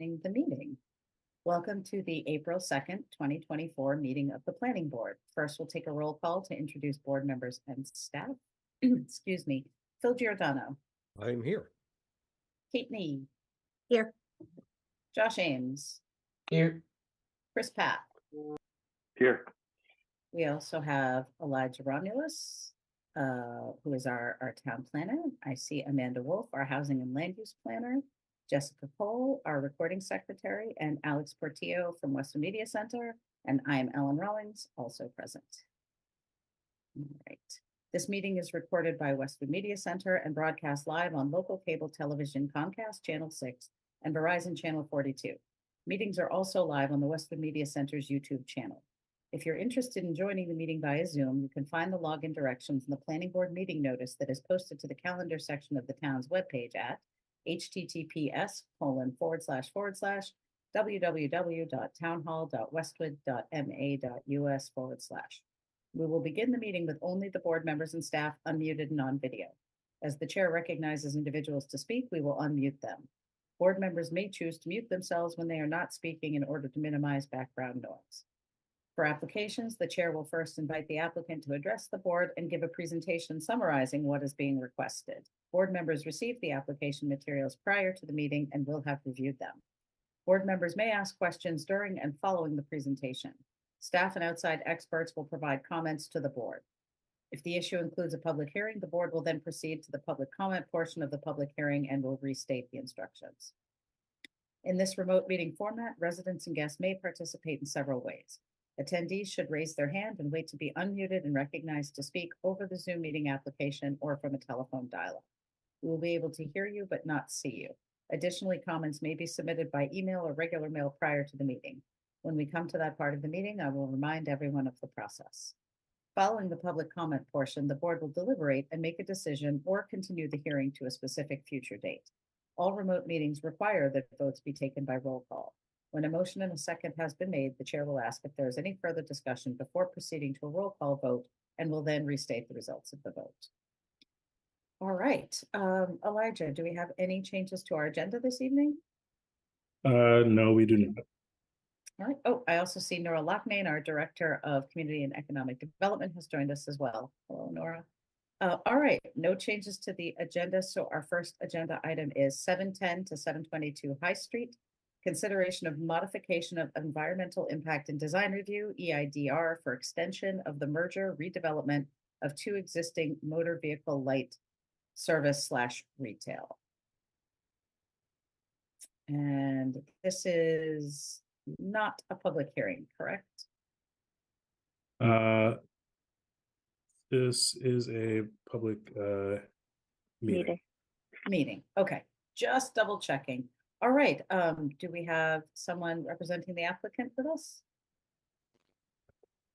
The meeting. Welcome to the April 2nd, 2024 meeting of the Planning Board. First, we'll take a roll call to introduce board members and staff. Excuse me. Phil Giordano. I'm here. Kate Nee. Here. Josh Ames. Here. Chris Papp. Here. We also have Elijah Romulus, who is our town planner. I see Amanda Wolf, our housing and land use planner. Jessica Cole, our recording secretary, and Alex Portillo from Westwood Media Center. And I am Ellen Rawlings, also present. All right. This meeting is recorded by Westwood Media Center and broadcast live on local cable television Comcast Channel 6 and Verizon Channel 42. Meetings are also live on the Westwood Media Center's YouTube channel. If you're interested in joining the meeting via Zoom, you can find the login directions in the Planning Board meeting notice that is posted to the calendar section of the town's webpage at https://www.townhall.westwood.ma.us/. We will begin the meeting with only the board members and staff unmuted and on video. As the chair recognizes individuals to speak, we will unmute them. Board members may choose to mute themselves when they are not speaking in order to minimize background noise. For applications, the chair will first invite the applicant to address the board and give a presentation summarizing what is being requested. Board members receive the application materials prior to the meeting and will have reviewed them. Board members may ask questions during and following the presentation. Staff and outside experts will provide comments to the board. If the issue includes a public hearing, the board will then proceed to the public comment portion of the public hearing and will restate the instructions. In this remote meeting format, residents and guests may participate in several ways. Attendees should raise their hand and wait to be unmuted and recognized to speak over the Zoom meeting application or from a telephone dial-up. We will be able to hear you but not see you. Additionally, comments may be submitted by email or regular mail prior to the meeting. When we come to that part of the meeting, I will remind everyone of the process. Following the public comment portion, the board will deliberate and make a decision or continue the hearing to a specific future date. All remote meetings require that votes be taken by roll call. When a motion and a second has been made, the chair will ask if there is any further discussion before proceeding to a roll call vote and will then restate the results of the vote. All right, Elijah, do we have any changes to our agenda this evening? No, we do not. All right. Oh, I also see Nora Loughnane, our Director of Community and Economic Development, has joined us as well. Hello, Nora. All right, no changes to the agenda. So our first agenda item is 710 to 722 High Street. Consideration of modification of environmental impact and design review, EIDR, for extension of the merger redevelopment of two existing motor vehicle light service / retail. And this is not a public hearing, correct? This is a public meeting. Meeting. Okay, just double checking. All right, do we have someone representing the applicant with us?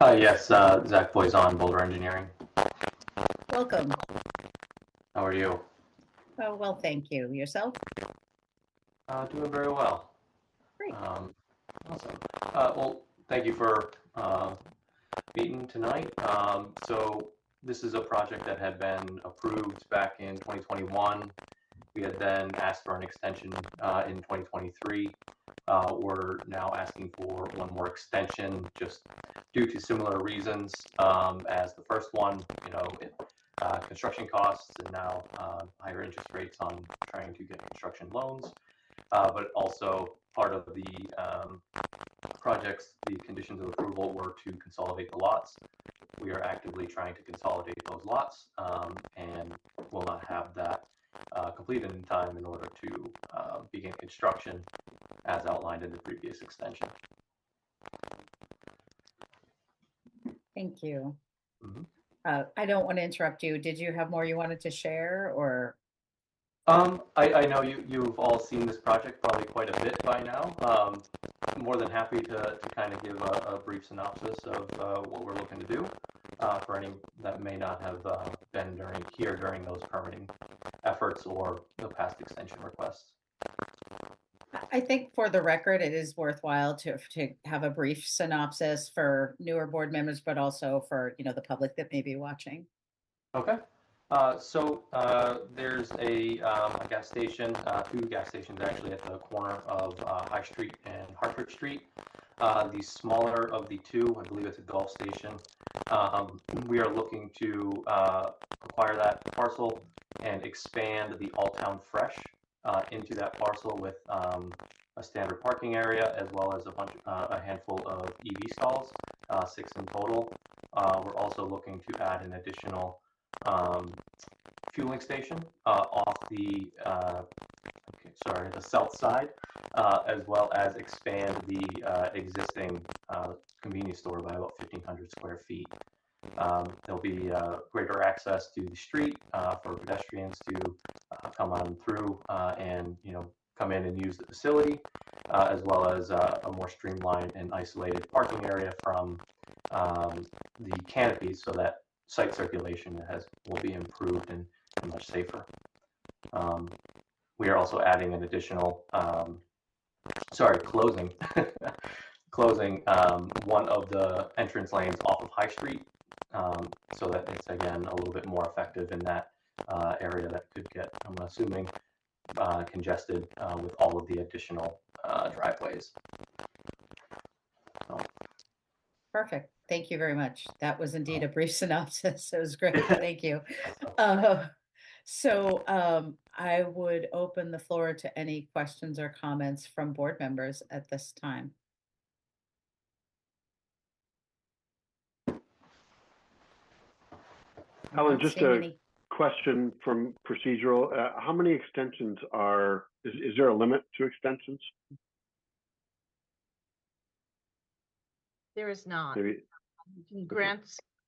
Yes, Zach Boyzon, Boulder Engineering. Welcome. How are you? Oh, well, thank you. Yourself? Doing very well. Great. Awesome. Well, thank you for meeting tonight. So this is a project that had been approved back in 2021. We had then asked for an extension in 2023. We're now asking for one more extension just due to similar reasons as the first one, construction costs and now higher interest rates on trying to get construction loans. But also part of the projects, the conditions of approval were to consolidate the lots. We are actively trying to consolidate those lots and will not have that completed in time in order to begin construction as outlined in the previous extension. Thank you. Mm-hmm. I don't want to interrupt you. Did you have more you wanted to share, or? I know you've all seen this project probably quite a bit by now. More than happy to kind of give a brief synopsis of what we're looking to do for any that may not have been during those permitting efforts or the past extension requests. I think for the record, it is worthwhile to have a brief synopsis for newer board members, but also for the public that may be watching. Okay. There's a gas station, two gas stations actually at the corner of High Street and Hartford Street. The smaller of the two, I believe it's a Gulf station. We are looking to acquire that parcel and expand the All Town Fresh into that parcel with a standard parking area as well as a handful of EV stalls, 6 in total. We're also looking to add an additional fueling station off the the south side, as well as expand the existing convenience store by about 1,500 square feet. There'll be greater access to the street for pedestrians to come on through and come in and use the facility, as well as a more streamlined and isolated parking area from the canopies, so that site circulation will be improved and much safer. We are also adding an additional, closing one of the entrance lanes off of High Street, so that it's again a little bit more effective in that area that could get, I'm assuming, congested with all of the additional driveways. So. Perfect. Thank you very much. That was indeed a brief synopsis. It was great. Thank you. I would open the floor to any questions or comments from board members at this time. Helen, just a question from procedural. How many extensions is there a limit to extensions? There is not. Maybe. You can grant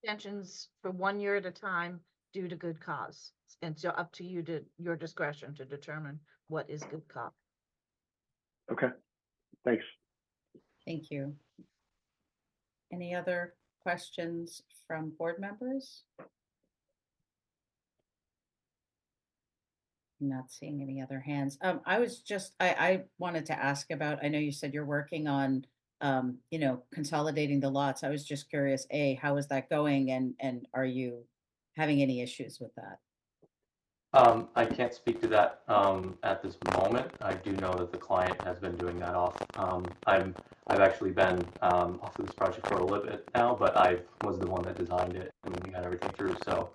extensions for 1 year at a time due to good cause. And so up to you your discretion to determine what is good cause. Okay, thanks. Thank you. Any other questions from board members? I'm not seeing any other hands. I wanted to ask about, I know you said you're working on consolidating the lots. I was just curious, how is that going, and are you having any issues with that? I can't speak to that at this moment. I do know that the client has been doing that off. I've actually been off of this project for a little bit now, but I was the one that designed it and we got everything through. So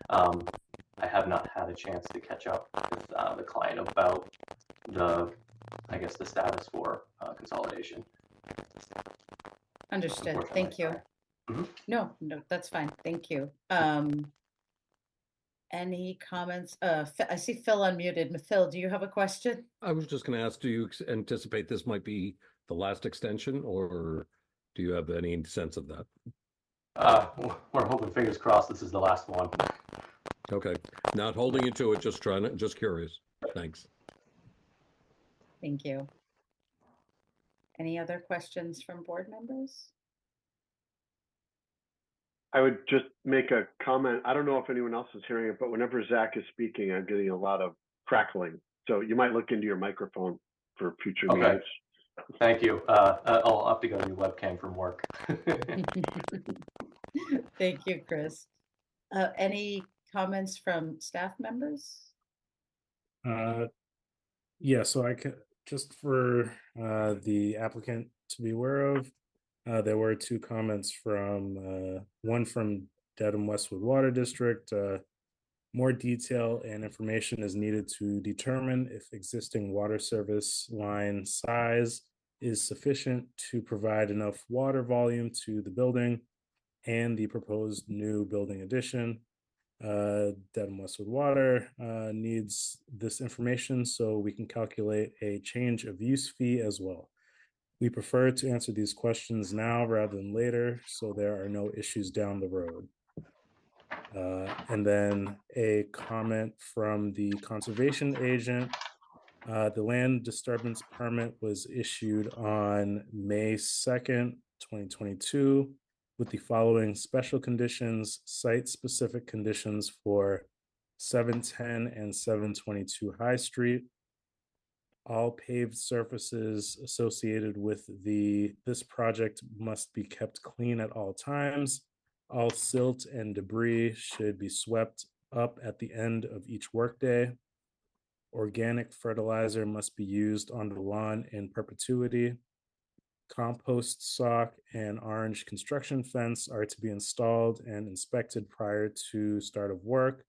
I have not had a chance to catch up with the client about the status for consolidation. Understood. Thank you. Mm-hmm. No, that's fine. Thank you. Any comments? I see Phil unmuted. Phil, do you have a question? I was just going to ask, do you anticipate this might be the last extension, or do you have any sense of that? We're hoping, fingers crossed, this is the last one. Okay. Not holding you to it, just curious. Thanks. Thank you. Any other questions from board members? I would just make a comment. I don't know if anyone else is hearing it, but whenever Zach is speaking, I'm getting a lot of crackling. So you might look into your microphone for future meetings. Thank you. I'll have to go to your webcam from work. Thank you, Chris. Any comments from staff members? Yeah, so I could, just for the applicant to be aware of, there were 2 comments from one from Dedham Westwood Water District. More detail and information is needed to determine if existing water service line size is sufficient to provide enough water volume to the building and the proposed new building addition. Dedham Westwood Water needs this information so we can calculate a change of use fee as well. We prefer to answer these questions now rather than later, so there are no issues down the road. And then a comment from the conservation agent. The land disturbance permit was issued on May 2nd, 2022, with the following special conditions, site-specific conditions for 710 and 722 High Street. All paved surfaces associated with this project must be kept clean at all times. All silt and debris should be swept up at the end of each workday. Organic fertilizer must be used on the lawn in perpetuity. Compost sock and orange construction fence are to be installed and inspected prior to start of work.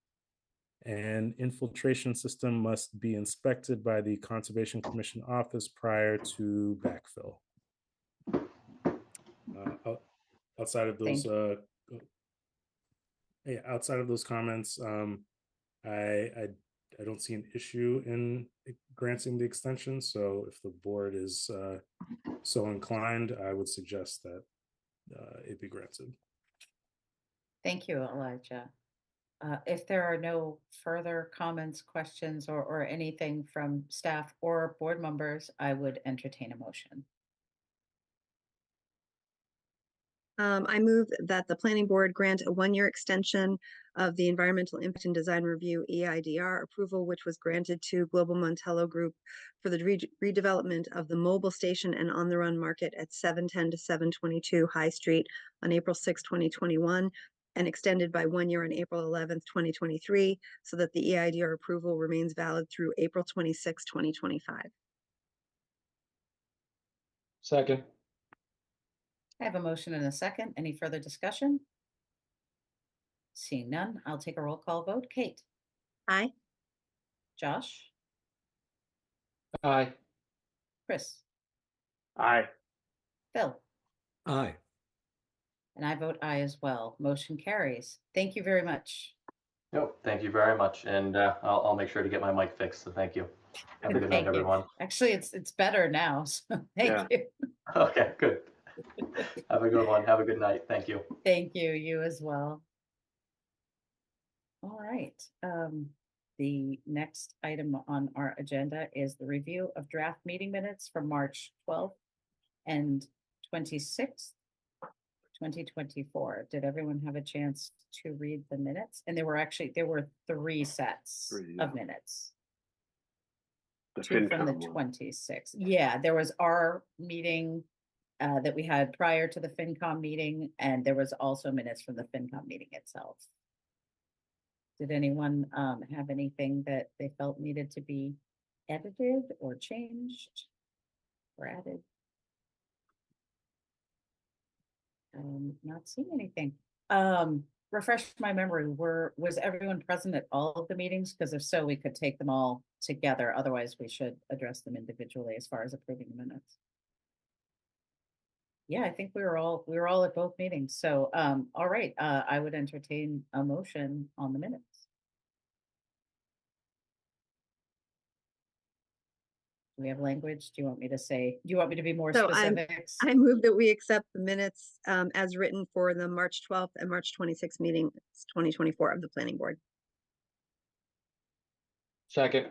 And infiltration system must be inspected by the Conservation Commission office prior to backfill. Outside of those, outside of those comments, I don't see an issue in granting the extension. So if the board is so inclined, I would suggest that it be granted. Thank you, Elijah. If there are no further comments, questions, or anything from staff or board members, I would entertain a motion. I move that the planning board grant a 1-year extension of the Environmental Impact and Design Review EIDR approval, which was granted to Global Montello Group for the redevelopment of the mobile station and on the run market at 710 to 722 High Street on April 6, 2021, and extended by 1 year on April 11th, 2023, so that the EIDR approval remains valid through April 26, 2025. Second. I have a motion and a second. Any further discussion? Seeing none, I'll take a roll call vote. Kate? Aye. Josh? Aye. Chris? Aye. Phil? Aye. And I vote aye as well. Motion carries. Thank you very much. Nope, thank you very much. And I'll make sure to get my mic fixed. So thank you. Have a good night, Thank you. everyone. Actually, it's better now. So thank you. Okay, good. Have a good one. Have a good night. Thank you. Thank you. You as well. All right. The next item on our agenda is the review of draft meeting minutes from March 12th and 26th, 2024. Did everyone have a chance to read the minutes? And there were 3 sets of minutes. The 2 from the FinCom one. 26th. Yeah, there was our meeting that we had prior to the FinCom meeting, and there was also minutes from the FinCom meeting itself. Did anyone have anything that they felt needed to be edited or changed or added? Not seeing anything. Refresh my memory. Was everyone present at all of the meetings? Because if so, we could take them all together. Otherwise, we should address them individually as far as approving the minutes. Yeah, I think we were all at both meetings. So, all right, I would entertain a motion on the minutes. Do we have language? Do you want me to be more So specific? I move that we accept the minutes as written for the March 12th and March 26th meeting, 2024 of the planning board. Second.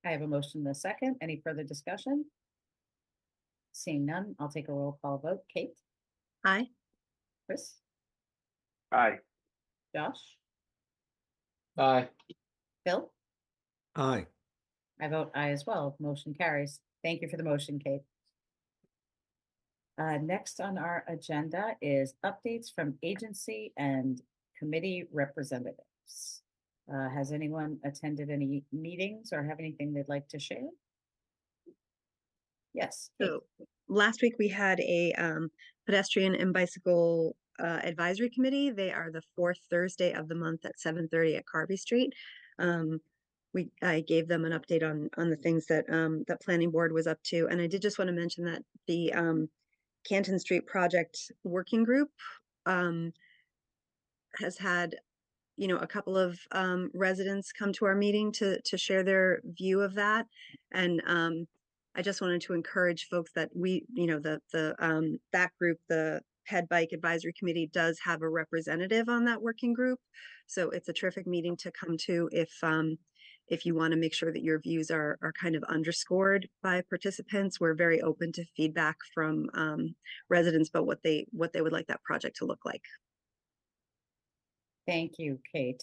I have a motion and a second. Any further discussion? Seeing none, I'll take a roll call vote. Kate? Aye. Chris? Aye. Josh? Aye. Phil? Aye. I vote aye as well. Motion carries. Thank you for the motion, Kate. Next on our agenda is updates from agency and committee representatives. Has anyone attended any meetings or have anything they'd like to share? Yes. Kate. So last week we had a pedestrian and bicycle advisory committee. They are the 4th Thursday of the month at 7:30 at Carvey Street. I gave them an update on the things that that planning board was up to, and I did just want to mention that the Canton Street project working group has had, you know, a couple of residents come to our meeting to share their view of that, and I just wanted to encourage folks that we, you know, that group, the Head Bike Advisory Committee, does have a representative on that working group, so it's a terrific meeting to come to if you want to make sure that your views are kind of underscored by participants. We're very open to feedback from residents about what they would like that project to look like. Thank you, Kate.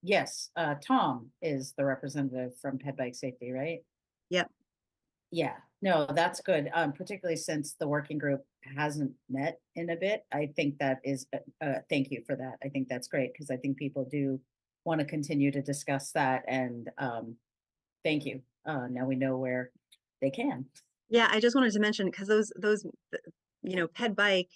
Yes, Tom is the representative from Ped Bike Safety, right? Yep. Yeah, no, that's good. Particularly since the working group hasn't met in a bit. I think that is, thank you for that. I think that's great because I think people do want to continue to discuss that, and thank you. Now we know where they can. Yeah, I just wanted to mention, because those, Ped Bike,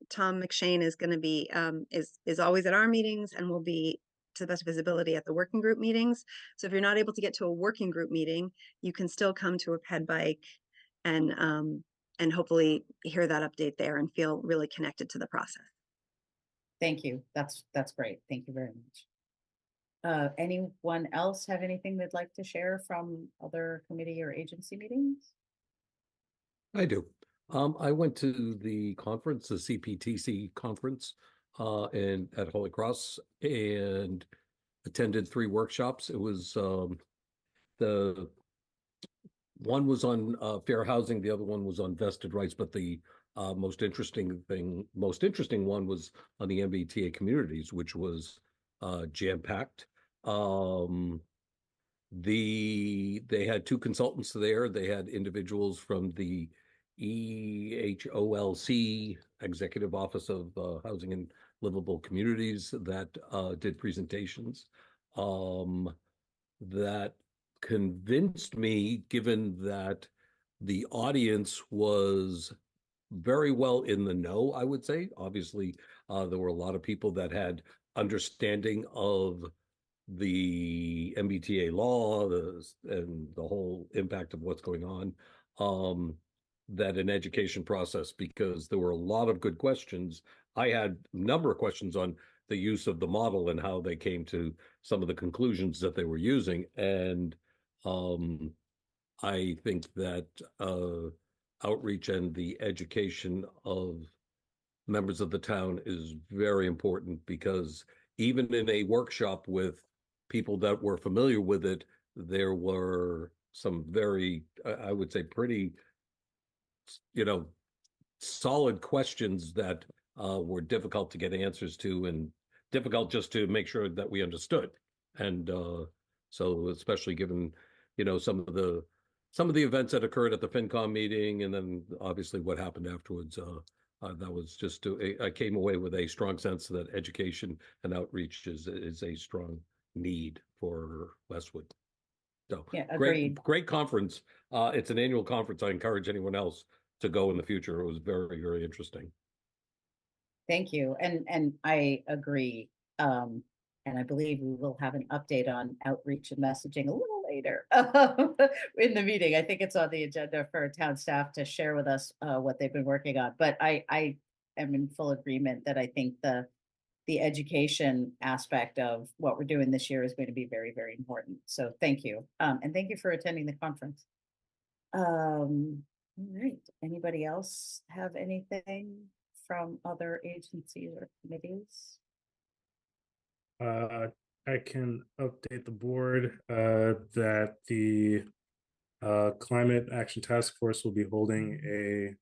Tom McShane is going to be, is always at our meetings and will be to the best of his ability at the working group meetings. So if you're not able to get to a working group meeting, you can still come to a Ped Bike and hopefully hear that update there and feel really connected to the process. Thank you. That's great. Thank you very much. Anyone else have anything they'd like to share from other committee or agency meetings? I do. I went to the conference, the CPTC conference, and at Holy Cross, and attended 3 workshops. It was the one was on fair housing, the other one was on vested rights, but the most interesting one was on the MBTA communities, which was jam-packed. They had 2 consultants there. They had individuals from the EHOLC, Executive Office of Housing and Livable Communities, that did presentations. That convinced me, given that the audience was very well in the know, I would say. Obviously, there were a lot of people that had understanding of the MBTA law and the whole impact of what's going on, that an education process, because there were a lot of good questions. I had a number of questions on the use of the model and how they came to some of the conclusions that they were using. And I think that outreach and the education of members of the town is very important, because even in a workshop with people that were familiar with it, there were some very, I would say, pretty, solid questions that were difficult to get answers to, and difficult just to make sure that we understood. And so, especially given, some of the events that occurred at the FinCom meeting, and then obviously what happened afterwards, that was just, I came away with a strong sense that education and outreach is a strong need for Westwood. So Yeah, agreed. great conference. It's an annual conference. I encourage anyone else to go in the future. It was very, very interesting. Thank you. And I agree. And I believe we will have an update on outreach and messaging a little later in the meeting. I think it's on the agenda for town staff to share with us what they've been working on. But I am in full agreement that I think the education aspect of what we're doing this year is going to be very, very important. So thank you. And thank you for attending the conference. All right. Anybody else have anything from other agencies or committees? I can update the board that the Climate Action Task Force will be holding a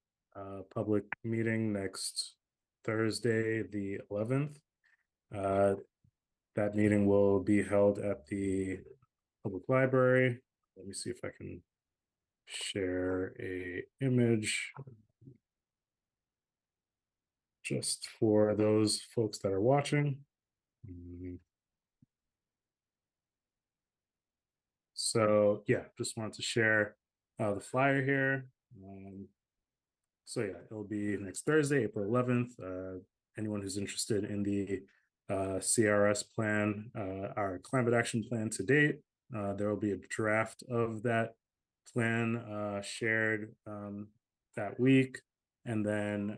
public meeting next Thursday, the 11th. That meeting will be held at the public library. Let me see if I can share a image just for those folks that are watching. So yeah, just wanted to share the flyer here. So yeah, it'll be next Thursday, April 11th. Anyone who's interested in the CRS plan, our climate action plan to date, there will be a draft of that plan shared that week. And then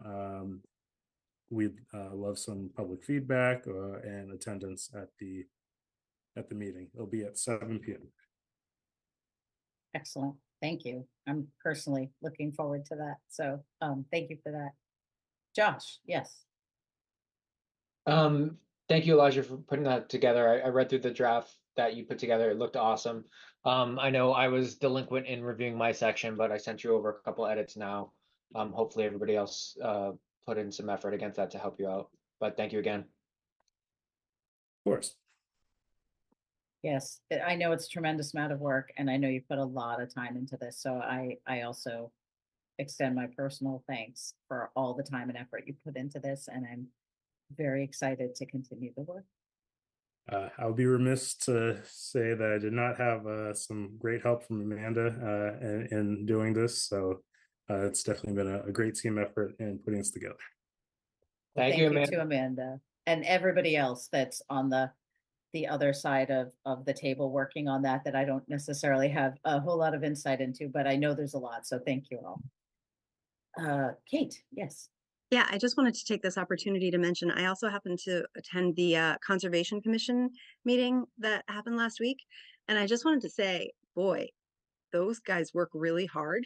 we'd love some public feedback and attendance at the meeting. It'll be at 7 p.m. Excellent. Thank you. I'm personally looking forward to that. So thank you for that. Josh, yes. Thank you, Elijah, for putting that together. I read through the draft that you put together. It looked awesome. I know I was delinquent in reviewing my section, but I sent you over a couple edits now. Hopefully everybody else put in some effort against that to help you out. But thank you again. Of course. Yes, I know it's a tremendous amount of work, and I know you put a lot of time into this. So I also extend my personal thanks for all the time and effort you put into this, and I'm very excited to continue the work. I would be remiss to say that I did not have some great help from Amanda in doing this. So it's definitely been a great team effort in putting this together. Well, Thank you, thank you to Amanda. Amanda and everybody else that's on the other side of the table working on that I don't necessarily have a whole lot of insight into, but I know there's a lot. So thank you all. Kate, yes. Yeah, I just wanted to take this opportunity to mention, I also happened to attend the Conservation Commission meeting that happened last week. And I just wanted to say, boy, those guys work really hard.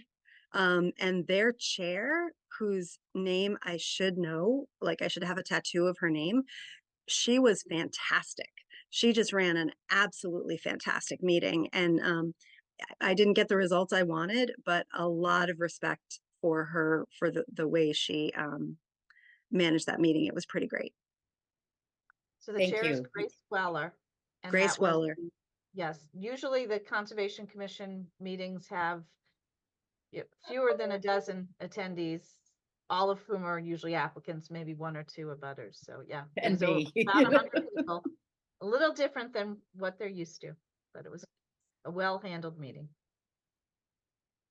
And their chair, whose name I should know, like I should have a tattoo of her name, she was fantastic. She just ran an absolutely fantastic meeting. And I didn't get the results I wanted, but a lot of respect for her for the way she managed that meeting. It was pretty great. So the Thank chair is you. Grace Weller. And Grace that was Weller. yes, usually the Conservation Commission meetings have fewer than a dozen attendees, all of whom are usually applicants, maybe one or two abutters. So yeah, it And was me. about 100 people, a little different than what they're used to, but it was a well-handled meeting.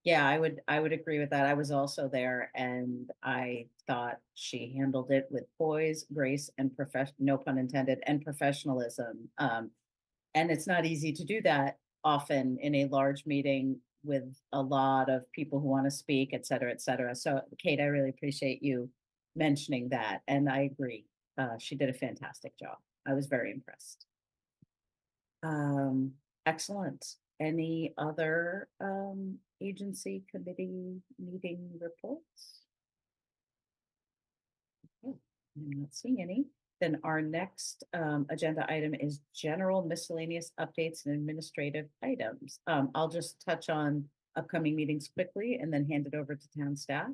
Yeah, I would agree with that. I was also there and I thought she handled it with poise, grace, and no pun intended, and professionalism. And it's not easy to do that often in a large meeting with a lot of people who want to speak, et cetera, et cetera. So Kate, I really appreciate you mentioning that. And I agree. She did a fantastic job. I was very impressed. Excellent. Any other agency committee meeting reports? Okay, I'm not seeing any. Then our next agenda item is general miscellaneous updates and administrative items. I'll just touch on upcoming meetings quickly and then hand it over to town staff.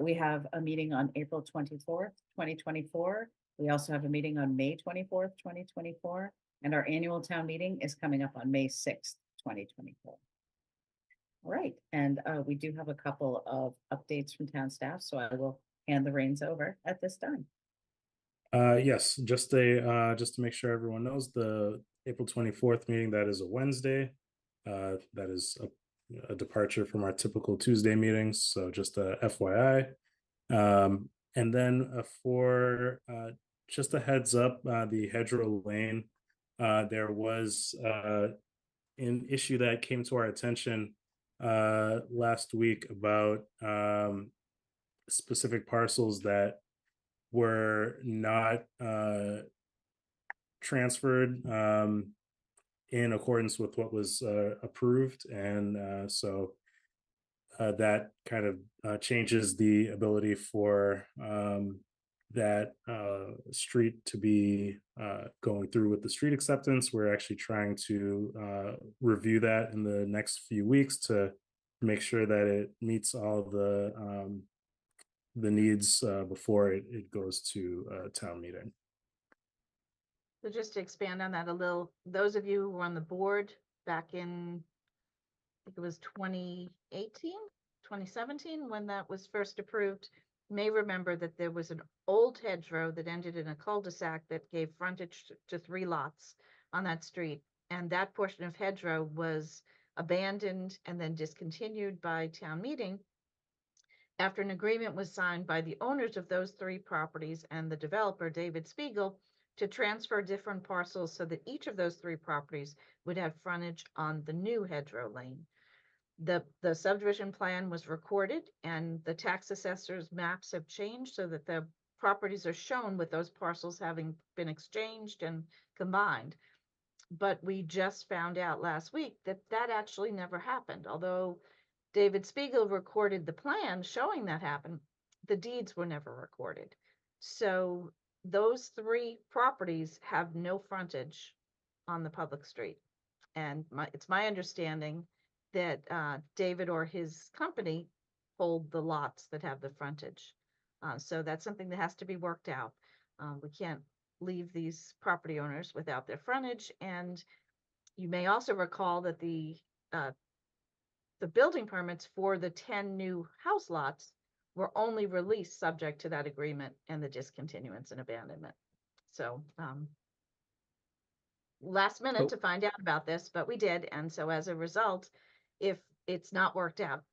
We have a meeting on April 24th, 2024. We also have a meeting on May 24th, 2024. And our annual town meeting is coming up on May 6th, 2024. All right, and we do have a couple of updates from town staff, so I will hand the reins over at this time. Yes, just to make sure everyone knows, the April 24th meeting, that is a Wednesday. That is a departure from our typical Tuesday meetings, so just a FYI. And then for just a heads up, the Hedgerow Lane, there was an issue that came to our attention last week about specific parcels that were not transferred in accordance with what was approved. And so that kind of changes the ability for that street to be going through with the street acceptance. We're actually trying to review that in the next few weeks to make sure that it meets all the needs before it goes to town meeting. So just to expand on that a little, those of you who were on the board back in, I think it was 2018, 2017, when that was first approved, may remember that there was an old hedgerow that ended in a cul-de-sac that gave frontage to 3 lots on that street. And that portion of hedgerow was abandoned and then discontinued by town meeting after an agreement was signed by the owners of those 3 properties and the developer, David Spiegel, to transfer different parcels so that each of those 3 properties would have frontage on the new hedgerow lane. The subdivision plan was recorded and the tax assessor's maps have changed so that the properties are shown with those parcels having been exchanged and combined. But we just found out last week that that actually never happened. Although David Spiegel recorded the plan showing that happened, the deeds were never recorded. So those 3 properties have no frontage on the public street. And it's my understanding that David or his company hold the lots that have the frontage. So that's something that has to be worked out. We can't leave these property owners without their frontage. And you may also recall that the building permits for the 10 new house lots were only released subject to that agreement and the discontinuance and abandonment. So last minute Oh. to find out about this, but we did. And so as a result, if it's not worked out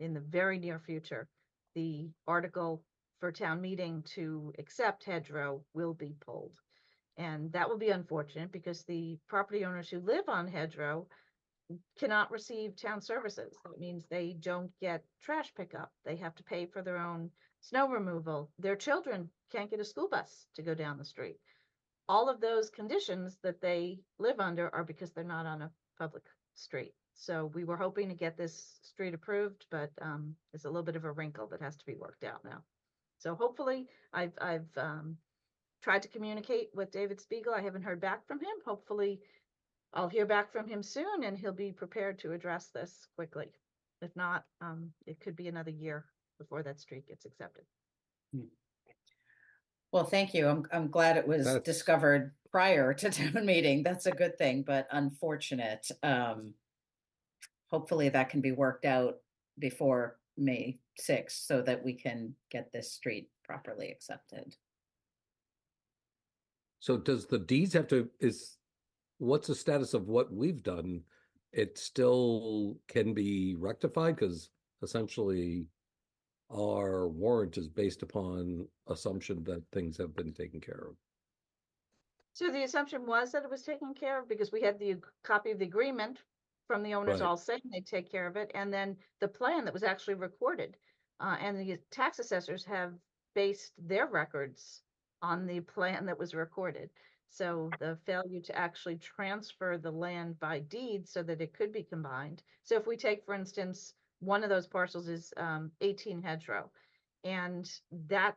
in the very near future, the article for town meeting to accept hedgerow will be pulled. And that will be unfortunate because the property owners who live on hedgerow cannot receive town services. That means they don't get trash pickup. They have to pay for their own snow removal. Their children can't get a school bus to go down the street. All of those conditions that they live under are because they're not on a public street. So we were hoping to get this street approved, but it's a little bit of a wrinkle that has to be worked out now. So hopefully I've tried to communicate with David Spiegel. I haven't heard back from him. Hopefully I'll hear back from him soon and he'll be prepared to address this quickly. If not, it could be another year before that street gets accepted. Well, thank you. I'm glad it was That's- discovered prior to town meeting. That's a good thing, but unfortunate. Hopefully that can be worked out before May 6th so that we can get this street properly accepted. So does the deeds have to, what's the status of what we've done? It still can be rectified because essentially our warrant is based upon assumption that things have been taken care of. So the assumption was that it was taken care of because we had the copy of the agreement from the owners Right. all saying they'd take care of it. And then the plan that was actually recorded. And the tax assessors have based their records on the plan that was recorded. So the failure to actually transfer the land by deed so that it could be combined. So if we take, for instance, one of those parcels is 18 Hedgerow, and that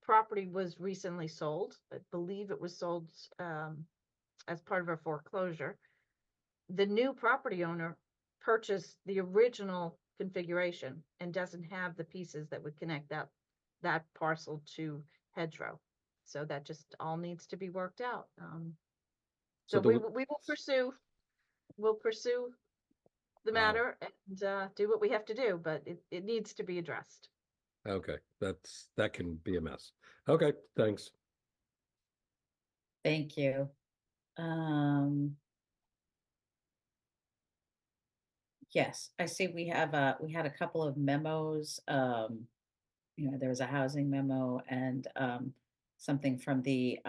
property was recently sold. I believe it was sold as part of a foreclosure. The new property owner purchased the original configuration and doesn't have the pieces that would connect that parcel to Hedgerow. So that just all needs to be worked out. So we will pursue the matter and do what we have to do, but it needs to be addressed. Okay, that can be a mess. Okay, thanks. Thank you. Yes, I see we had a couple of memos. There was a housing memo and something from the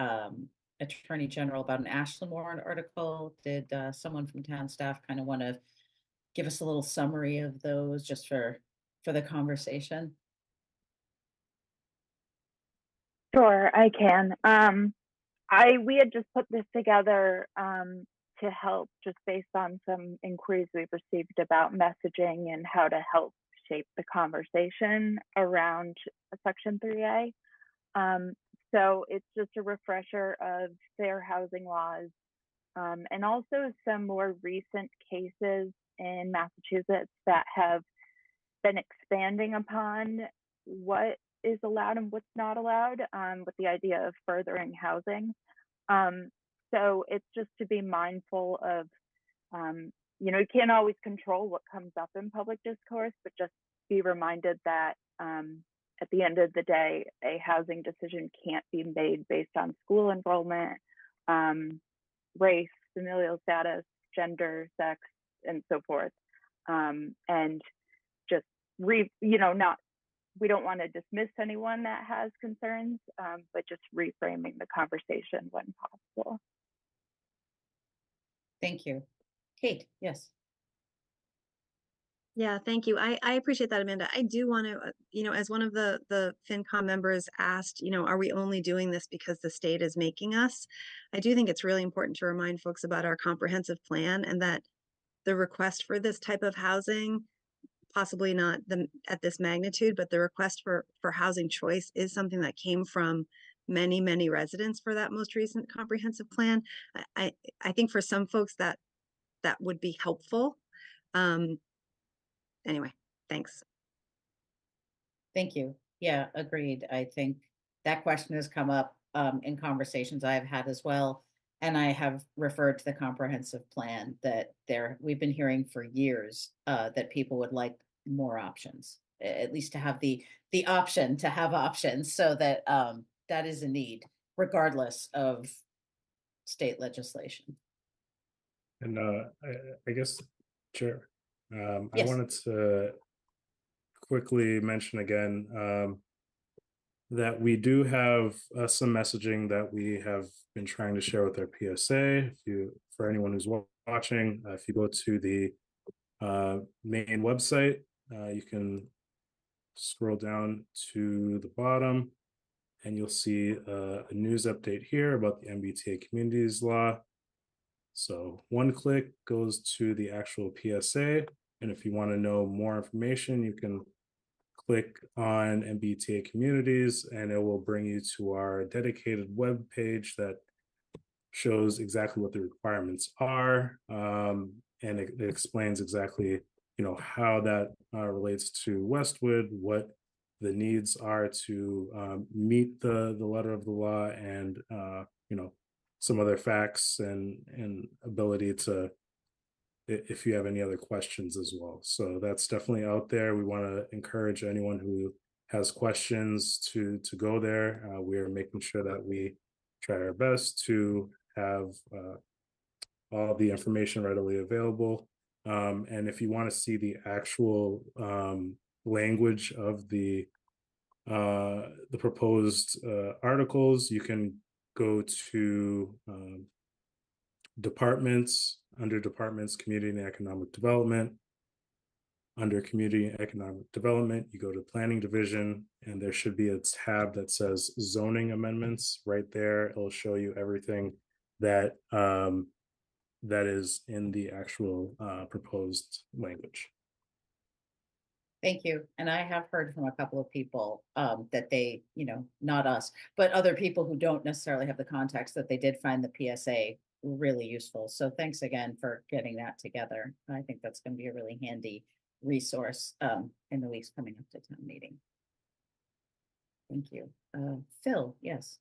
Attorney General about an Ashland warrant article. Did someone from town staff kind of want to give us a little summary of those just for the conversation? Sure, I can. We had just put this together to help just based on some inquiries we've received about messaging and how to help shape the conversation around Section 3A. So it's just a refresher of fair housing laws and also some more recent cases in Massachusetts that have been expanding upon what is allowed and what's not allowed with the idea of furthering housing. So it's just to be mindful of, you can't always control what comes up in public discourse, but just be reminded that at the end of the day, a housing decision can't be made based on school enrollment, race, familial status, gender, sex, and so forth. And just we don't want to dismiss anyone that has concerns, but just reframing the conversation when possible. Thank you. Kate, yes. Yeah, thank you. I appreciate that, Amanda. I do want to, as one of the FinCom members asked, are we only doing this because the state is making us? I do think it's really important to remind folks about our comprehensive plan and that the request for this type of housing, possibly not at this magnitude, but the request for housing choice is something that came from many, many residents for that most recent comprehensive plan. I think for some folks that would be helpful. Anyway, thanks. Thank you. Yeah, agreed. I think that question has come up in conversations I've had as well. And I have referred to the comprehensive plan that we've been hearing for years that people would like more options, at least to have the option to have options, so that that is a need, regardless of state legislation. And I guess, Chair, I Yes. wanted to quickly mention again that we do have some messaging that we have been trying to share with our PSA. For anyone who's watching, if you go to the main website, you can scroll down to the bottom and you'll see a news update here about the MBTA Communities Law. So one click goes to the actual PSA. And if you want to know more information, you can click on MBTA Communities and it will bring you to our dedicated web page that shows exactly what the requirements are. And it explains exactly, how that relates to Westwood, what the needs are to meet the letter of the law, and some other facts and ability to, if you have any other questions as well. So that's definitely out there. We want to encourage anyone who has questions to go there. We are making sure that we try our best to have all the information readily available. And if you want to see the actual language of the proposed articles, you can go to departments, under departments, community and economic development. Under community and economic development, you go to planning division, and there should be a tab that says zoning amendments. Right there, it'll show you everything that that is in the actual proposed language. Thank you. And I have heard from a couple of people that they, not us, but other people who don't necessarily have the context, that they did find the PSA really useful. So thanks again for getting that together. I think that's going to be a really handy resource in the weeks coming up to town meeting. Thank you. Phil, yes.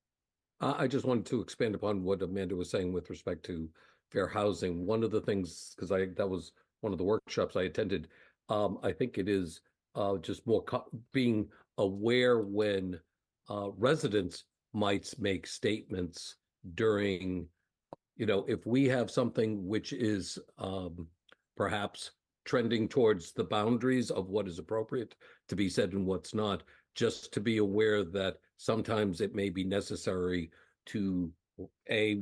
I just wanted to expand upon what Amanda was saying with respect to fair housing. One of the things, because that was one of the workshops I attended, I think it is just more being aware when residents might make statements during, if we have something which is perhaps trending towards the boundaries of what is appropriate to be said and what's not, just to be aware that sometimes it may be necessary to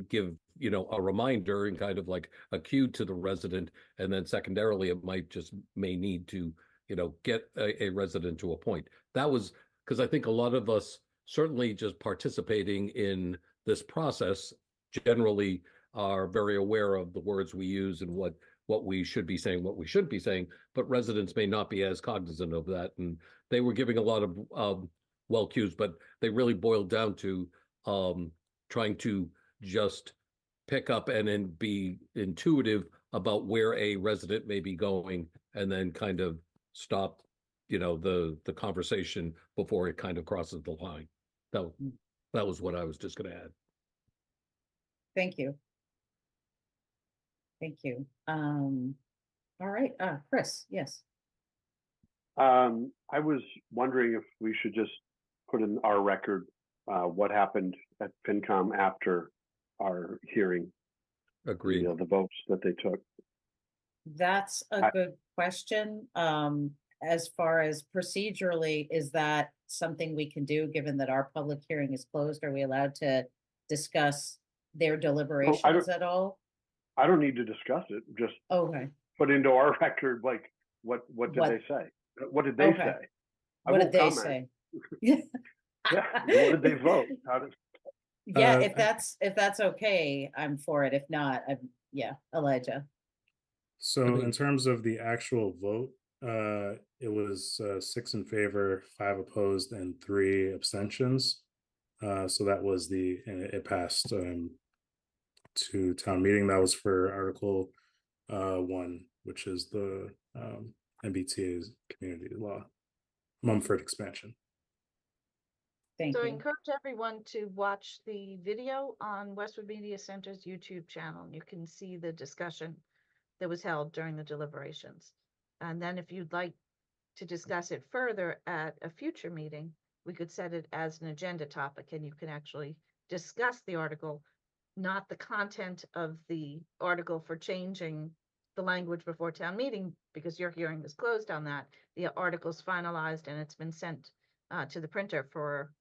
give a reminder and kind of like a cue to the resident, and then secondarily it may need to get a resident to a point. That was because I think a lot of us, certainly just participating in this process, generally are very aware of the words we use and what we should be saying, what we shouldn't be saying, but residents may not be as cognizant of that. And they were giving a lot of well cues, but they really boiled down to trying to just pick up and then be intuitive about where a resident may be going, and then kind of stop, the conversation before it kind of crosses the line. That was what I was just going to add. Thank you. Thank you. All right, Chris, yes. I was wondering if we should just put in our record what happened at FinCom after our hearing. Agreed. The votes that they took. That's a good question. As far as procedurally, is that something we can do, given that our public hearing is closed? Are we allowed to discuss their deliberations at all? I don't need to discuss it. Just put into our record, like, what did they say? What did they say? What did they say? Yeah. What did they vote? Yeah, if that's okay, I'm for it. If not, Elijah. So in terms of the actual vote, it was 6 in favor, 5 opposed, and 3 abstentions. So that was it passed to town meeting. That was for Article 1, which is the MBTA's community law, Mumford expansion. Thank you. I encourage everyone to watch the video on Westwood Media Center's YouTube channel. You can see the discussion that was held during the deliberations. And then if you'd like to discuss it further at a future meeting, we could set it as an agenda topic, and you can actually discuss the article not the content of the article for changing the language before town meeting, because your hearing was closed on that. The article's finalized and it's been sent to the printer for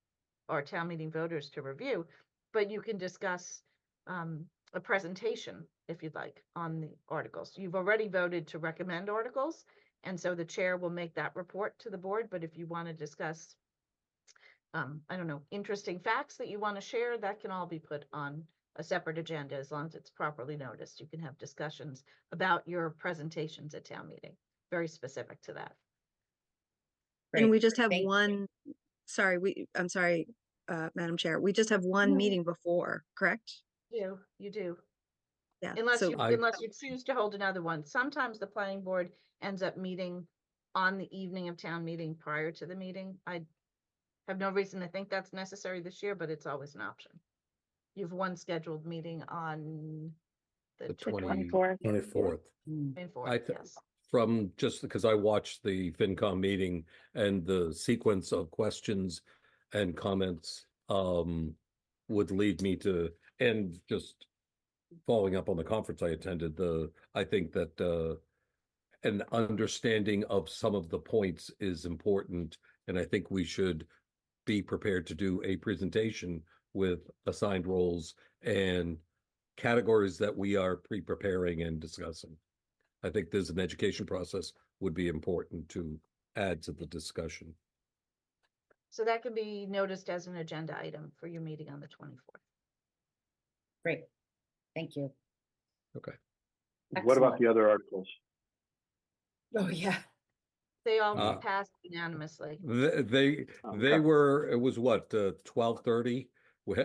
our town meeting voters to review. But you can discuss a presentation, if you'd like, on the articles. You've already voted to recommend articles, and so the chair will make that report to the board. But if you want to discuss, I don't know, interesting facts that you want to share, that can all be put on a separate agenda as long as it's properly noticed. You can have discussions about your presentations at town meeting, very specific to that. And Great. we just have Thank- one, I'm sorry, Madam Chair, we just have one No. meeting before, correct? You do. Yeah, Unless so you, unless you choose to hold another one. Sometimes the planning board ends up meeting on the evening of town meeting prior to the meeting. I have no reason to think that's necessary this year, but it's always an option. You have one scheduled meeting on the The 24th. 24th. Mm, 24th, yes. From just because I watched the FinCom meeting and the sequence of questions and comments would lead me to, and just following up on the conference I attended, I think that an understanding of some of the points is important, and I think we should be prepared to do a presentation with assigned roles and categories that we are pre-preparing and discussing. I think there's an education process would be important to add to the discussion. So that can be noticed as an agenda item for your meeting on the 24th. Great. Thank you. Okay. What about Excellent. the other articles? Oh, yeah. They all Uh, passed unanimously. They Okay. were, it was what, 12:30?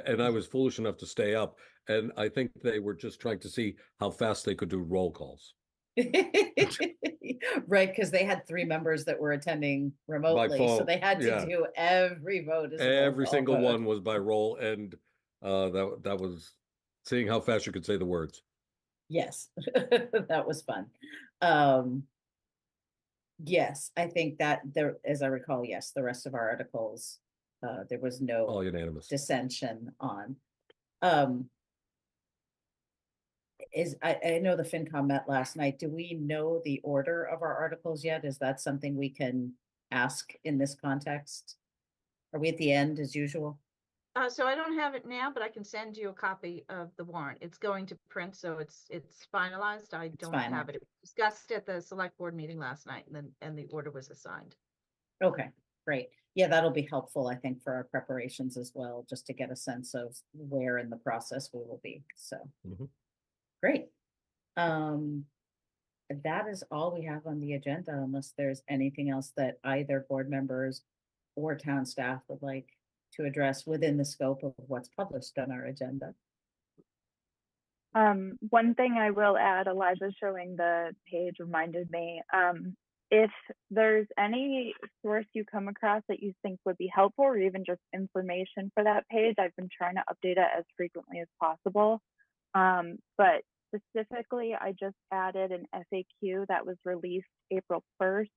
And I was foolish enough to stay up. And I think they were just trying to see how fast they could do roll calls. Right, because they had 3 members that were attending remotely, so phone, they had to yeah. do every vote as a roll Every call single vote. one was by roll, and that was seeing how fast you could say the words. Yes, that was fun. Yes, I think that there, as I recall, yes, the rest of our articles, there was All no unanimous. dissension on. I know the FinCom met last night. Do we know the order of our articles yet? Is that something we can ask in this context? Are we at the end as usual? So I don't have it now, but I can send you a copy of the warrant. It's going to print, so it's finalized. I don't have it. It was discussed at the select board meeting last night, and the order was assigned. Okay, great. Yeah, that'll be helpful, I think, for our preparations as well, just to get a sense of where in the process we will be. So, Mhm. great. That is all we have on the agenda, unless there's anything else that either board members or town staff would like to address within the scope of what's published on our agenda. One thing I will add, Eliza showing the page reminded me, if there's any source you come across that you think would be helpful, or even just information for that page, I've been trying to update it as frequently as possible. But specifically, I just added an FAQ that was released April 1st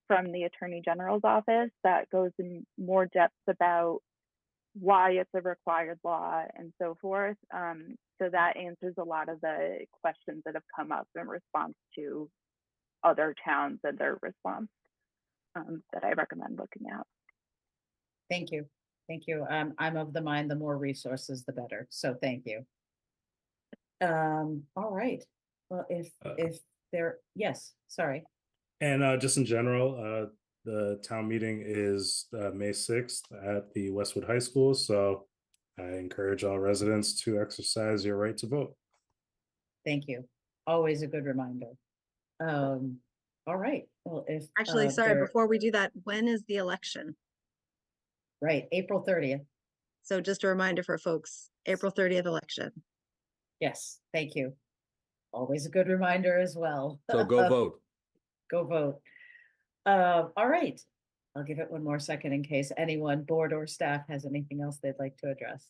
from the Attorney General's office that goes in more depth about why it's a required law and so forth. So that answers a lot of the questions that have come up in response to other towns and their response that I recommend looking at. Thank you. Thank you. I'm of the mind, the more resources, the better. So thank you. All right. Well, if there, yes, sorry. And just in general, the town meeting is May 6th at the Westwood High School. So I encourage all residents to exercise your right to vote. Thank you. Always a good reminder. All right. Well, if Actually, sorry, before we do that, when is the election? Right, April 30th. So just a reminder for folks, April 30th election. Yes, thank you. Always a good reminder as well. So go vote. Go vote. All right. I'll give it one more second in case anyone, board or staff, has anything else they'd like to address.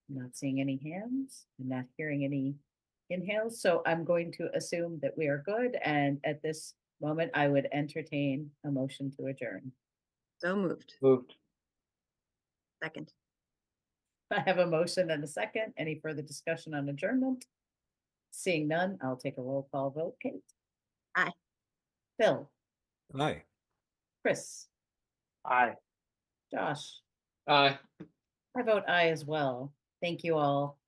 I'm not seeing any hands. I'm not hearing any inhales, so I'm going to assume that we are good. And at this moment, I would entertain a motion to adjourn. So moved. Moved. Second. I have a motion and a second. Any further discussion on adjournment? Seeing none, I'll take a roll call vote. Kate? Aye. Phil? Hi. Chris? Aye. Josh? Aye. I vote aye as well. Thank you all.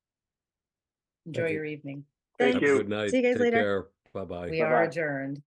Enjoy you. your evening. Thank Have a you. good night. See you guys Take later. care. Bye-bye. We are Bye-bye. adjourned.